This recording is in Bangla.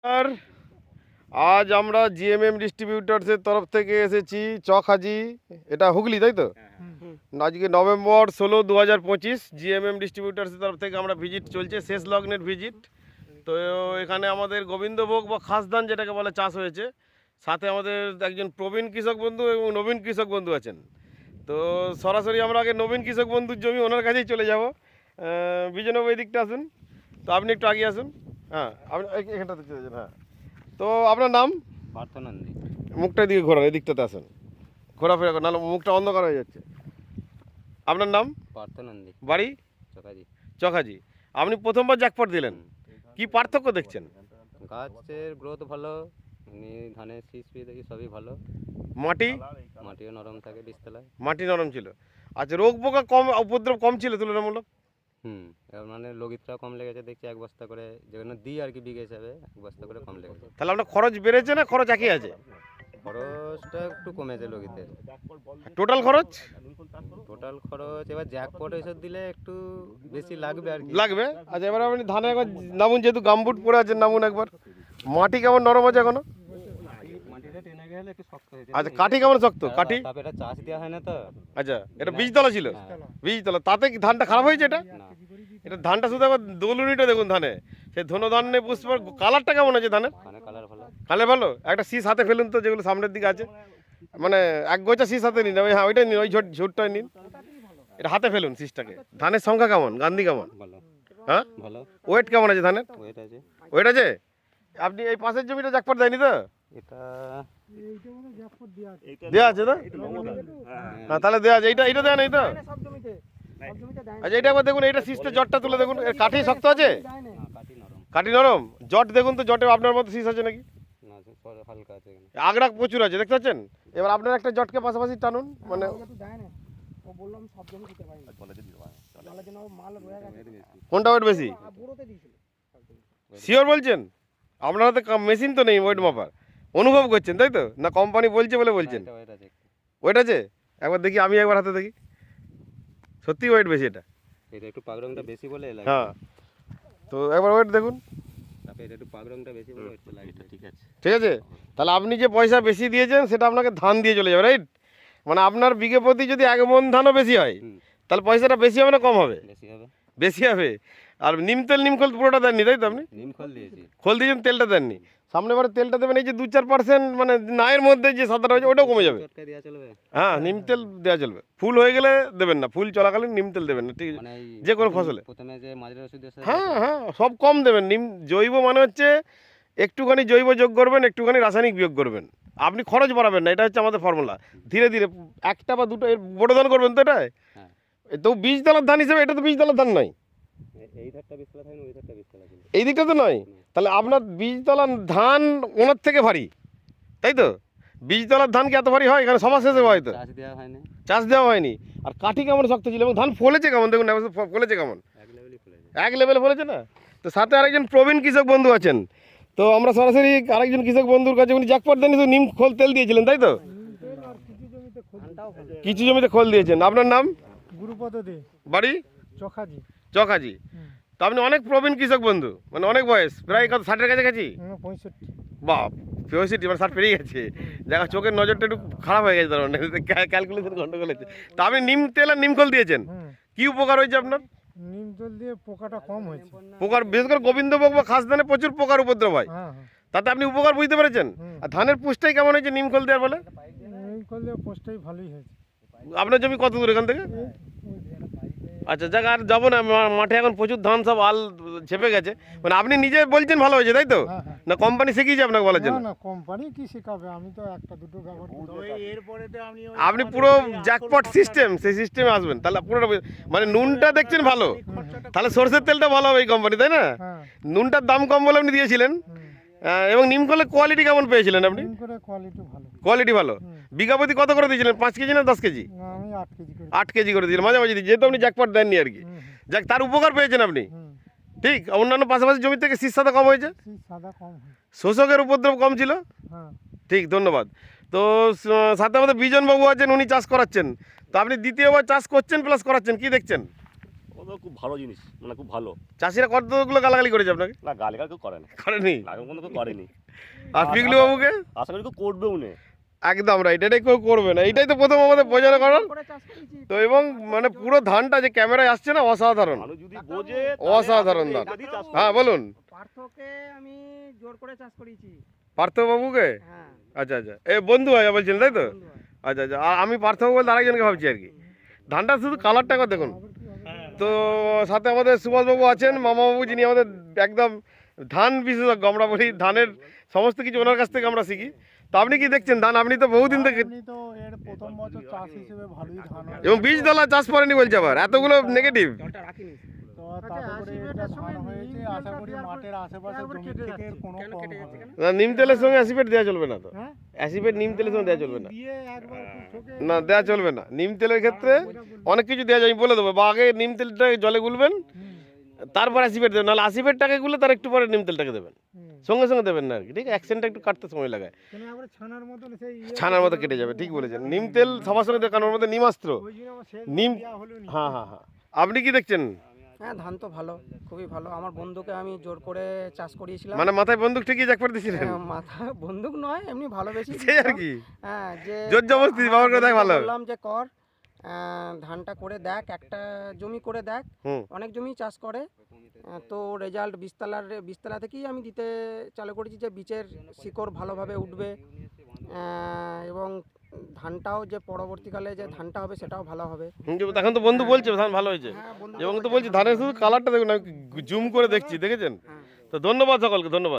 আর আজ আমরা জিএমএম ডিস্ট্রিবিউটার্সের তরফ থেকে এসেছি চকহাজি, এটা হুগলি তাই তো? আজকে নভেম্বর 16, 2025 জিএমএম ডিস্ট্রিবিউটার্সের তরফ থেকে আমরা ভিজিট চলছে, শেষ লগ্নের ভিজিট। তো এখানে আমাদের গোবিন্দভোগ বা খাসধান যেটাকে বলে চাষ হয়েছে, সাথে আমাদের একজন প্রবীণ কৃষক বন্ধু এবং নবীন কৃষক বন্ধু আছেন। তো সরাসরি আমরা আগে নবীন কৃষক বন্ধুর জমি ওনার কাছেই চলে যাব। বিজনবাবু এই দিকটা আসুন, তো আপনি একটু আগে আসুন। হ্যাঁ, আপনি এখানটাতে চলে যান। হ্যাঁ, তো আপনার নাম? পার্থনন্দী। মুখটা দিকে ঘোরান, এই দিকটাতে আসেন, ঘোরাফেরা করেন, নাহলে মুখটা অন্ধকার হয়ে যাচ্ছে। আপনার নাম? পার্থনন্দী, বাড়ি? চকাজি। চকাজি। আপনি প্রথমবার জ্যাকপট দিলেন, কি পার্থক্য দেখছেন? গাছের গ্রোথ ভালো, ধানের শীষ দেখি সবই ভালো। মাটিও নরম থাকে বীজতলায়। মাটি নরম ছিল। আচ্ছা, রোগ পোকা কম, উপদ্রব কম ছিল তুলনামূলক? এবার মানে লগিতটাও কম লেগেছে দেখছি, এক বস্তা করে যেখানে দিই আর কি বিঘে হিসাবে এক বস্তা করে কম লেগেছে। তাহলে আপনার খরচ বেড়েছে না খরচ একই আছে? খরচটা একটু কমেছে লগিতে। টোটাল খরচ এবার জ্যাকপট এসব দিলে একটু বেশি লাগবে আর কি। লাগবে। আচ্ছা, এবার আপনি ধানে একবার নামুন, যেহেতু গামবুট পরে আছেন নামুন একবার। মাটি কেমন নরম আছে এখনো? মাটিটা টেনে গেলে একটু শক্ত হয়েছে। আচ্ছা, কাঠি কেমন শক্ত? কাঠি এটা চাষ দেওয়া হয় না তো। আচ্ছা, এটা বীজতলা ছিল? বীজতলা, তাতে কি ধানটা খারাপ হয়েছে? এটা ধানটা শুধু একবার দোলুনিটা দেখুন ধানে, সেই ধনো ধানে পুষ্পার কালারটা কেমন আছে ধানের? কালার ভালো। একটা শীষ হাতে ফেলুন তো, যেগুলো সামনের দিকে আছে, মানে এক গোছা শীষ হাতে নিন। ওই হ্যাঁ, ওইটাই নিন, ওই ঝোটটাই নিন, এটা হাতে ফেলুন শীষটাকে। ধানের সংখ্যা কেমন, গান্ধী কেমন? হ্যাঁ, ওয়েট কেমন আছে ধানের? ওয়েট আছে। আপনি এই পাশের জমিটা জ্যাকপট দেয়নি তো? এটা দেওয়া আছে তো? হ্যাঁ, তাহলে দেওয়া আছে। এইটা দেওয়া নেই তো? আচ্ছা, এটা একবার দেখুন, এইটা শীষটা জটটা তুলে দেখুন, এর কাঠি শক্ত আছে? কাঠি নরম। জট দেখুন তো, জটে আপনার মতো শীষ আছে নাকি? আগড়া প্রচুর আছে, দেখতে পাচ্ছেন? এবার আপনার একটা জটকে পাশাপাশি টানুন, মানে কোনটা ওয়েট বেশি? শিওর বলছেন? আপনার হাতে মেশিন তো নেই ওয়েট মাপার, অনুভব করছেন তাই তো? না কোম্পানি বলছে বলে বলছেন? ওয়েট আছে। একবার দেখি, আমি একবার হাতে দেখি, সত্যি ওয়েট বেশি এটা। এটা একটু পাগরংটা বেশি বলে লাগে। হ্যাঁ, তো একবার ওয়েট দেখুন। এটা একটু পাগরংটা বেশি বলে একটু লাগে। ঠিক আছে, ঠিক আছে। তাহলে আপনি যে পয়সা বেশি দিয়েছেন সেটা আপনাকে ধান দিয়ে চলে যাবে, রাইট? মানে আপনার বিঘে প্রতি যদি 1 মণ ধানও বেশি হয়, তাহলে পয়সাটা বেশি হবে না কম হবে? বেশি হবে। আর নিমখোল পুরোটা দেননি তাই তো? আপনি নিমখোল দিয়েছি, খোল দিয়েছেন, তেলটা দেননি। সামনে বারে তেলটা দেবেন, এই যে 2-4% মানে নায়ের মধ্যে যে সাদাটা হয়েছে ওটাও কমে যাবে। হ্যাঁ, নিম তেল দেওয়া চলবে। ফুল হয়ে গেলে দেবেন না, ফুল চলাকালীন নিম তেল দেবেন না, ঠিক আছে? যে কোনো ফসলে হ্যাঁ হ্যাঁ, সব কম দেবেন। জৈব মানে হচ্ছে একটুখানি জৈব যোগ করবেন, একটুখানি রাসায়নিক বিয়োগ করবেন। আপনি খরচ বাড়াবেন না, এটা হচ্ছে আমাদের ফর্মুলা। ধীরে ধীরে একটা বা দুটো বড় ধান করবেন তো এটাই তো বীজতলার ধান হিসেবে, এটা তো বীজতলার ধান নয়, এই দিকটা তো নয়। তাহলে আপনার বীজতলার ধান ওনার থেকে ভারী, তাই তো? বীজতলার ধান কি এত ভারী হয়? এখানে সমাজ শেষে হয়তো চাষ দেওয়া হয়নি। আর কাঠি কেমন শক্ত ছিল এবং ধান ফলেছে কেমন দেখুন, ফলেছে কেমন, এক লেভেলে ফলেছে না? তো সাথে আরেকজন প্রবীণ কৃষক বন্ধু আছেন, তো আমরা সরাসরি আরেকজন কৃষক বন্ধুর কাছে, উনি জ্যাকপট দেননি, তো নিম খোল তেল দিয়েছিলেন তাই তো? কিছু জমিতে খোল দিয়েছেন। আপনার নাম? গুরুপদ দে, বাড়ি? চকাজি। চকাজি। তো আপনি অনেক প্রবীণ কৃষক বন্ধু, মানে অনেক বয়স, প্রায় কত 60-এর কাছাকাছি? 65। বাপ, 65 মানে 60 পেরিয়ে গেছে। দেখা চোখের নজরটা একটু খারাপ হয়ে গেছে, তার মানে ক্যালকুলেশন গন্ডগোল হয়েছে। তা আপনি নিম তেল আর নিমখোল দিয়েছেন, কি উপকার হয়েছে আপনার? নিম তেল দিয়ে পোকাটা কম হয়েছে। পোকার, বিশেষ করে গোবিন্দভোগ বা খাসধানে প্রচুর পোকার উপদ্রব হয়, তাতে আপনি উপকার বুঝতে পেরেছেন? আর ধানের পুষ্টাই কেমন হয়েছে নিমখোল দেওয়ার ফলে? নিমখোল দিয়ে পোস্টটাই ভালোই হয়েছে। আপনার জমি কত দূর এখান থেকে? আচ্ছা, যাক আর যাবো না, মাঠে এখন প্রচুর ধান সব আল ছেপে গেছে। মানে আপনি নিজে বলছেন ভালো হয়েছে তাই তো? না কোম্পানি শিখিয়েছে আপনাকে বলার জন্য? না, কোম্পানি কি শেখাবে, আমি তো একটা দুটো ব্যবহার করি। আপনি পুরো জ্যাকপট সিস্টেম, সেই সিস্টেমে আসবেন, তাহলে পুরোটা মানে নুনটা দেখছেন ভালো, তাহলে সরষের তেলটা ভালো হবে এই কোম্পানি, তাই না? নুনটার দাম কম বলে আপনি দিয়েছিলেন। এবং নিমখোলের কোয়ালিটি কেমন পেয়েছিলেন আপনি? কোয়ালিটি ভালো। বিঘা প্রতি কত করে দিয়েছিলেন, 5 কেজি না 10 কেজি? আমি 8 কেজি করে। 8 কেজি করে দিয়েছিলেন, মাঝামাঝি, যেহেতু আপনি জ্যাকপট দেননি আর কি। যাক, তার উপকার পেয়েছেন আপনি, ঠিক। অন্যান্য পাশাপাশি জমি থেকে শীষ সাদা কম হয়েছে, শোষকের উপদ্রব কম ছিল, ঠিক। ধন্যবাদ। তো সাথে আমাদের বিজনবাবু আছেন, উনি চাষ করাচ্ছেন। তো আপনি দ্বিতীয়বার চাষ করছেন প্লাস করাচ্ছেন, কি দেখছেন? তো খুব ভালো জিনিস, মানে খুব ভালো। চাষিরা কতগুলো গালাগালি করেছে আপনাকে? না, গালিগাল কেউ করে না, করেনি? আগে কোনো কেউ করেনি। আর পিগলু বাবুকে? আশা করি কেউ করবেও না। একদম রাইট, এটাই কেউ করবে না, এইটাই তো প্রথম আমাদের বোঝানো করার। তো এবং মানে পুরো ধানটা যে ক্যামেরায় আসছে না, অসাধারণ মানুষ যদি বোঝে অসাধারণ ধান। হ্যাঁ বলুন। পার্থকে আমি জোর করে চাষ করিয়েছি। পার্থ বাবুকে? হ্যাঁ, আচ্ছা আচ্ছা, এ বন্ধু হয় বলছেন তাই তো? বন্ধু হয়। আচ্ছা আচ্ছা, আর আমি পার্থ বাবু বলতে আরেকজনকে ভাবছি আর কি। ধানটা শুধু কালারটা একবার দেখুন তো। সাথে আমাদের সুভাষবাবু আছেন, মামাবাবু, যিনি আমাদের একদম ধান বিশেষজ্ঞ। আমরা বলি ধানের সমস্ত কিছু ওনার কাছ থেকে আমরা শিখি। তো আপনি কি দেখছেন ধান? আপনি তো বহুদিন থেকে, এমনি তো এর প্রথম বছর চাষ হিসেবে ভালোই ধান হয়। এবং বীজতলা চাষ করেনি বলছে আবার, এতগুলো নেগেটিভ। জলটা রাখিনি। তো তাতে করে এটা ধান হয়েছে, আশা করি মাঠের আশেপাশে জমি থেকে এর কোনো কম হবে না। নিম তেলের সঙ্গে অ্যাসিপেট দেওয়া চলবে না তো? হ্যাঁ? অ্যাসিপেট নিম তেলের সঙ্গে দেওয়া চলবে না? দিয়ে একবার ঠোকে না, দেওয়া চলবে না। নিম তেলের ক্ষেত্রে অনেক কিছু দেওয়া যায়, আমি বলে দেবো। বা আগে নিম তেলটা জলে গুলবেন, তারপর অ্যাসিপেট দেবেন। নাহলে অ্যাসিপেটটাকে গুলে তার একটু পরে নিম তেলটাকে দেবেন, সঙ্গে সঙ্গে দেবেন না আর কি। ঠিক আছে, অ্যাকশনটা একটু কাটতে সময় লাগায়, কেন একবার ছানার মতন সেই ছানার মতো কেটে যাবে। ঠিক বলেছেন, নিম তেল সবার সঙ্গে দেখানোর ওর মধ্যে নিমাস্ত্র। ওই জন্য আমার শেষ নিম, দেওয়া হলো নি। হ্যাঁ হ্যাঁ হ্যাঁ। আপনি কি দেখছেন? হ্যাঁ, ধান তো ভালো, খুবই ভালো। আমার বন্ধুকে আমি জোর করে চাষ করিয়েছিলাম। মানে মাথায় বন্দুক ঠিকই জ্যাকপট দিয়েছিলেন? মাথা বন্দুক নয়, এমনি ভালোবেসে সেই আর কি, হ্যাঁ, যে জোর জবরদস্তি ব্যবহার করে দেখ ভালো। বললাম যে কর, ধানটা করে দেখ, একটা জমি করে দেখ। হুম। অনেক জমি চাষ করে, তো রেজাল্ট বীজতলা থেকেই আমি দিতে চালু করেছি যে বীজের শিকড় ভালোভাবে উঠবে, এবং ধানটাও যে পরবর্তীকালে যে ধানটা হবে সেটাও ভালো হবে। এখন তো বন্ধু বলছে ধান ভালো হয়েছে, হ্যাঁ, বন্ধু এবং তো বলছি ধানের শুধু কালারটা দেখুন, আমি জুম করে দেখছি, দেখেছেন? হ্যাঁ। তো ধন্যবাদ সকলকে, ধন্যবাদ।